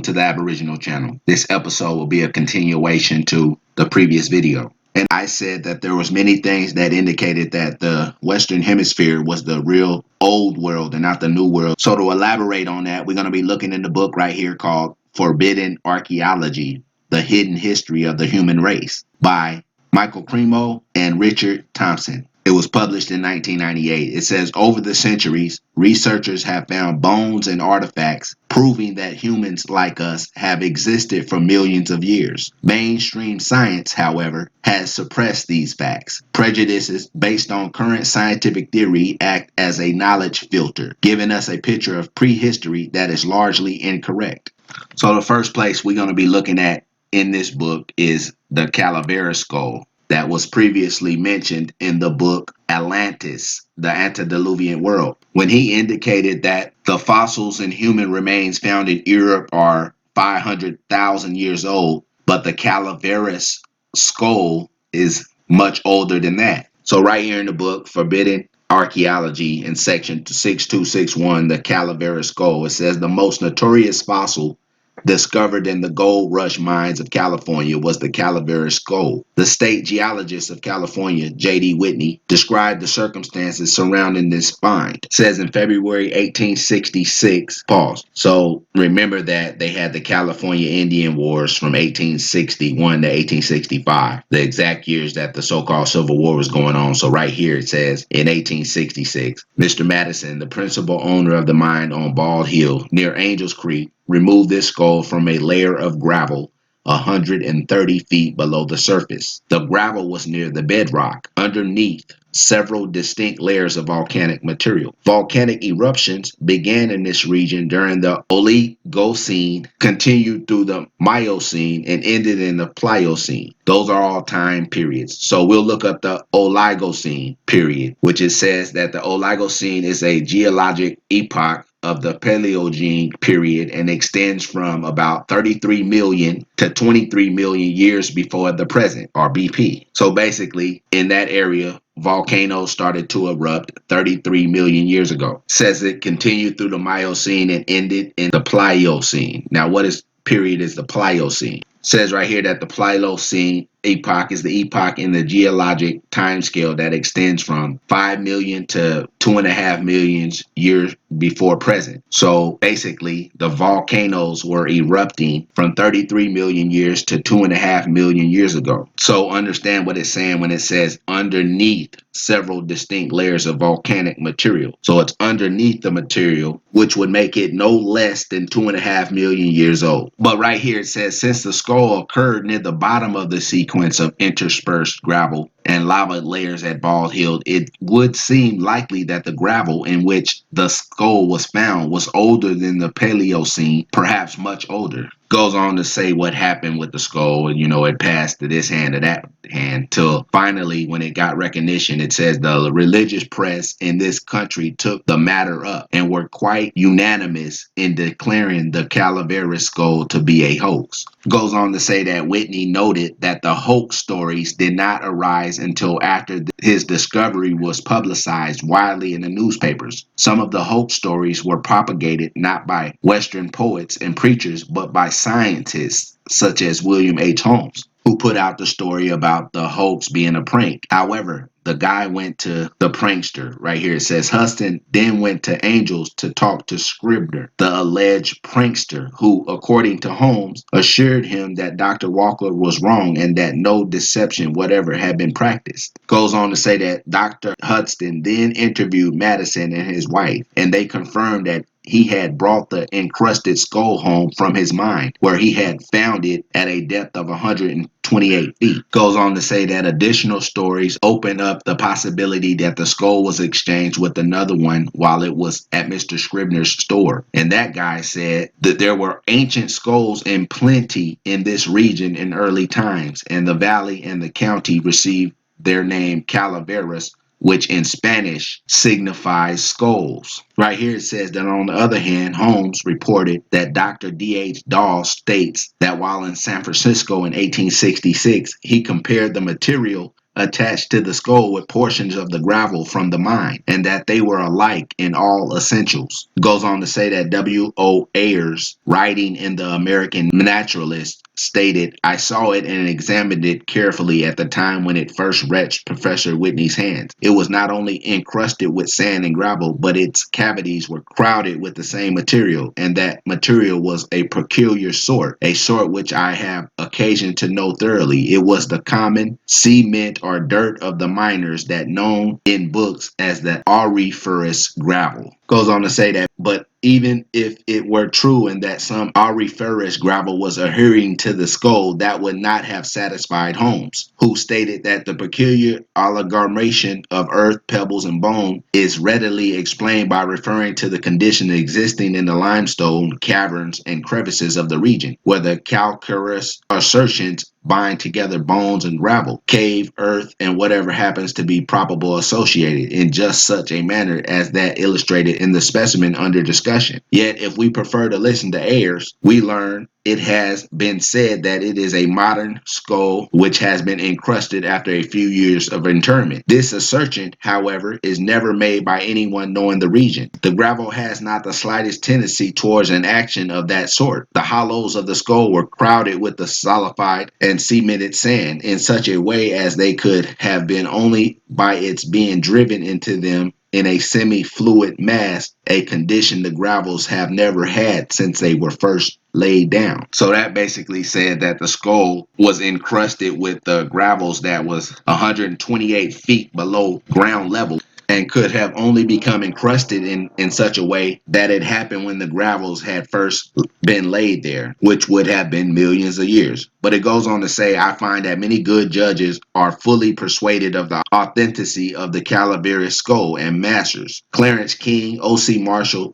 welcome to the Aboriginal channel. This episode will be a continuation to the previous video. And I said that there was many things that indicated that the Western Hemisphere was the real old world and not the new world. So to elaborate on that, we're going to be looking in the book right here called Forbidden Archeology, The Hidden History of the Human Race by Michael Cremo and Richard Thompson. It was published in 1998. It says, over the centuries, researchers have found bones and artifacts proving that humans like us have existed for millions of years. Mainstream science, however, has suppressed these facts. Prejudices based on current scientific theory act as a knowledge filter, giving us a picture of prehistory that is largely incorrect. So the first place we're going to be looking at in this book is the Calaveras skull that was previously mentioned in the book Atlantis, the Antediluvian World, when he indicated that the fossils and human remains found in Europe are 500,000 years old, but the Calaveras skull is much older than that. So right here in the book, Forbidden Archaeology, in section 6261, the Calaveras skull, it says the most notorious fossil discovered in the gold rush mines of California was the Calaveras skull. The state geologist of California, J.D. Whitney, described the circumstances surrounding this find. It says in February 1866, pause. So remember that they had the California Indian Wars from 1861 to 1865, the exact years that the so-called Civil War was going on. So right here it says in 1866, Mr. Madison, the principal owner of the mine on Bald Hill near Angels Creek, removed this skull from a layer of gravel 130 feet below the surface. The gravel was near the bedrock. Underneath, several distinct layers of volcanic material. Volcanic eruptions began in this region during the Oligocene, continued through the Miocene, and ended in the Pliocene. Those are all time periods. So we'll look up the Oligocene period, which it says that the Oligocene is a geologic epoch of the Paleogene period and extends from about 33 million to 23 million years before the present, or BP. So basically, in that area, volcanoes started to erupt 33 million years ago. Says it continued through the Miocene and ended in the Pliocene. Now, what is period is the Pliocene? Says right here that the Pliocene epoch is the epoch in the geologic timescale that extends from 5 million to 2.5 million years before present. So basically, the volcanoes were erupting from 33 million years to 2.5 million years ago. So understand what it's saying when it says underneath several distinct layers of volcanic material. So it's underneath the material, which would make it no less than 2.5 million years old. But right here it says, since the skull occurred near the bottom of the sequence of interspersed gravel and lava layers at Bald Hill, it would seem likely that the gravel in which the skull was found was older than the Paleocene, perhaps much older. Goes on to say what happened with the skull, and it passed to this hand to that hand till finally, when it got recognition, it says the religious press in this country took the matter up and were quite unanimous in declaring the Calaveras skull to be a hoax. Goes on to say that Whitney noted that the hoax stories did not arise until after his discovery was publicized widely in the newspapers. Some of the hoax stories were propagated not by Western poets and preachers, but by scientists such as William H. Holmes, who put out the story about the hoax being a prank. However, the guy went to the prankster. Right here it says Huston then went to Angels to talk to Scribner, the alleged prankster, who, according to Holmes, assured him that Dr. Walker was wrong and that no deception whatever had been practiced. Goes on to say that Dr. Huston then interviewed Madison and his wife, and they confirmed that he had brought the encrusted skull home from his mine, where he had found it at a depth of 128 feet. Goes on to say that additional stories open up the possibility that the skull was exchanged with another one while it was at Mr. Scribner's store. And that guy said that there were ancient skulls in plenty in this region in early times, and the valley and the county received their name Calaveras, which in Spanish signifies skulls. Right here it says that on the other hand, Holmes reported that Dr. D.H. Dahl states that while in San Francisco in 1866, he compared the material attached to the skull with portions of the gravel from the mine, and that they were alike in all essentials. Goes on to say that W.O. Ayers, writing in the American Naturalist, stated, "I saw it and examined it carefully at the time when it first reached Professor Whitney's hands. It was not only encrusted with sand and gravel, but its cavities were crowded with the same material, and that material was a peculiar sort, a sort which I have occasion to know thoroughly. It was the common cement or dirt of the miners, that known in books as the auriferous gravel." Goes on to say that, but even if it were true and that some auriferous gravel was adhering to the skull, that would not have satisfied Holmes, who stated that the peculiar amalgamation of earth, pebbles, and bone is readily explained by referring to the condition existing in the limestone caverns and crevices of the region, where the calcareous assertions bind together bones and gravel, cave, earth, and whatever happens to be probable associated in just such a manner as that illustrated in the specimen under discussion. Yet, if we prefer to listen to Ayers, we learn it has been said that it is a modern skull which has been encrusted after a few years of interment. This assertion, however, is never made by anyone knowing the region. The gravel has not the slightest tendency towards an action of that sort. The hollows of the skull were crowded with the solidified and cemented sand in such a way as they could have been only by its being driven into them in a semi-fluid mass, a condition the gravels have never had since they were first laid down. So that basically said that the skull was encrusted with the gravels that was 128 feet below ground level, and could have only become encrusted in such a way that it happened when the gravels had first been laid there, which would have been millions of years. But it goes on to say, I find that many good judges are fully persuaded of the authenticity of the Calaveras skull, and masters Clarence King, O.C. Marshall,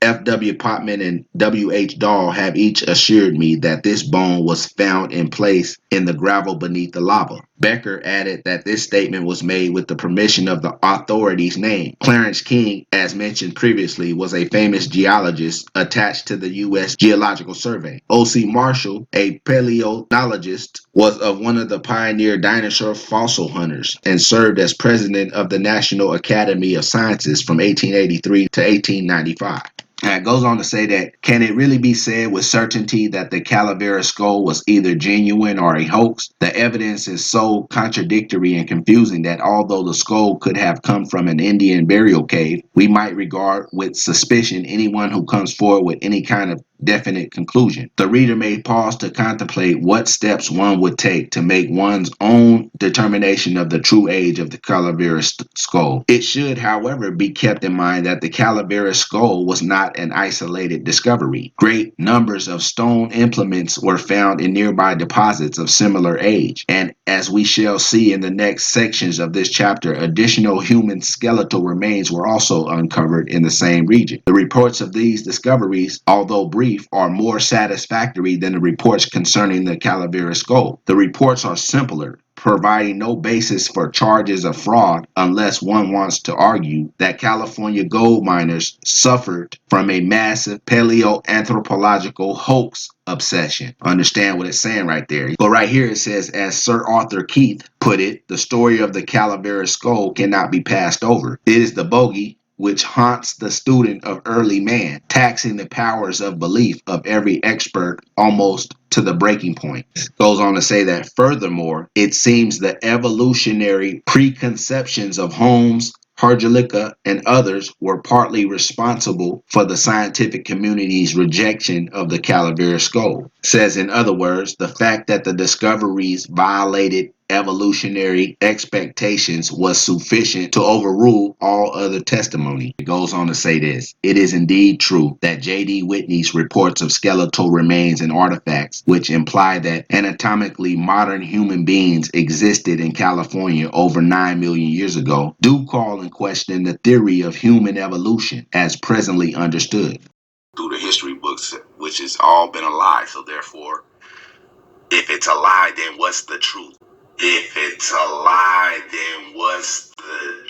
F.W. Potman, and W.H. Dahl have each assured me that this bone was found in place in the gravel beneath the lava. Becker added that this statement was made with the permission of the authorities named. Clarence King, as mentioned previously, was a famous geologist attached to the U.S. Geological Survey. O.C. Marshall, a paleontologist, was of one of the pioneer dinosaur fossil hunters and served as president of the National Academy of Sciences from 1883 to 1895. And it goes on to say that, can it really be said with certainty that the Calaveras skull was either genuine or a hoax? The evidence is so contradictory and confusing that although the skull could have come from an Indian burial cave, we might regard with suspicion anyone who comes forward with any kind of definite conclusion. The reader may pause to contemplate what steps one would take to make one's own determination of the true age of the Calaveras skull. It should, however, be kept in mind that the Calaveras skull was not an isolated discovery. Great numbers of stone implements were found in nearby deposits of similar age, and as we shall see in the next sections of this chapter, additional human skeletal remains were also uncovered in the same region. The reports of these discoveries, although brief, are more satisfactory than the reports concerning the Calaveras skull. The reports are simpler, providing no basis for charges of fraud unless one wants to argue that California gold miners suffered from a massive paleoanthropological hoax obsession. Understand what it's saying right there. But right here it says, as Sir Arthur Keith put it, the story of the Calaveras skull cannot be passed over. It is the bogey which haunts the student of early man, taxing the powers of belief of every expert almost to the breaking point. Goes on to say that, furthermore, it seems the evolutionary preconceptions of Holmes, Archeology, and others were partly responsible for the scientific community's rejection of the Calaveras skull. Says, in other words, the fact that the discoveries violated evolutionary expectations was sufficient to overrule all other testimony. It goes on to say this: it is indeed true that J.D. Whitney's reports of skeletal remains and artifacts, which imply that anatomically modern human beings existed in California over 9 million years ago, do call in question the theory of human evolution as presently understood through the history books, which has all been a lie. So therefore, if it's a lie, then what's the truth? If it's a lie, then what's the